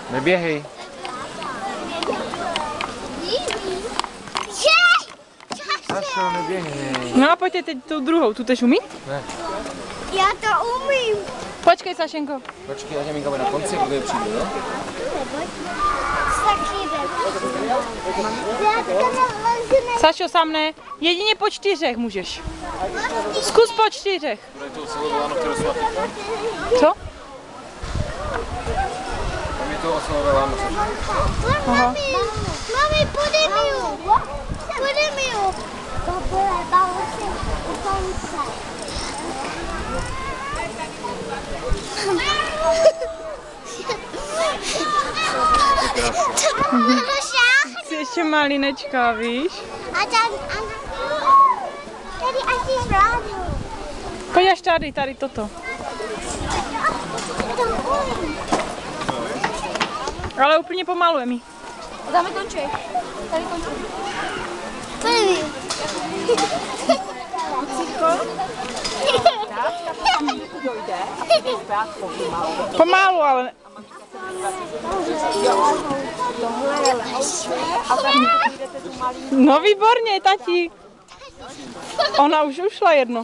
Neběhej. Sašo, neběhej. No a pojďte teď tu druhou, tu tež umí? Ne. Já to umím. Počkej, Sašenko. Počkej, ať Jaminka bude na konci, kdo přijde, jo? Sašo, sám ne. Jedině po 4 můžeš. Zkus po 4. Bude to oslovováno v tělosvatý. Co? Tam je to oslovováno. Aha. Mami, půjdeme ju. To bude bavit u konce. Jsi ještě malinečka, víš? A tady asi rádu. Pojď až tady toto. Ale úplně pomalu, Emi. Dáme končí. Tady končí. Pojď. Pomalu, ale... No výborně, tati. Ona už ušla jedno.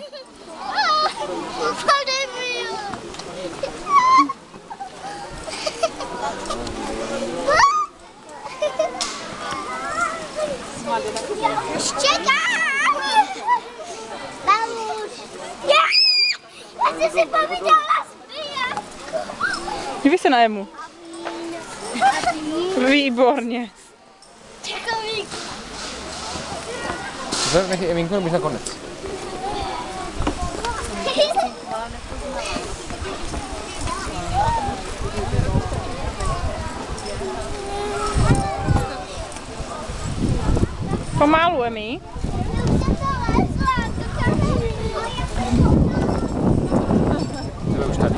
Čekám! Babuš! Já jsem si povídala zpět! Dívej se na Emu. Výborně. Čekovník! Nechej Eminku, nebo na konec. Pomalu, Emi. Tebe už tady.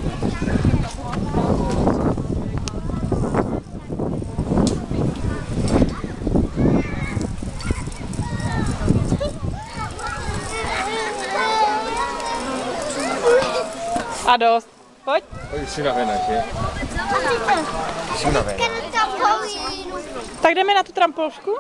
A dost. Pojď. Pojď si navená, že? Jsi navená. Tak jdeme na tu trampolšku?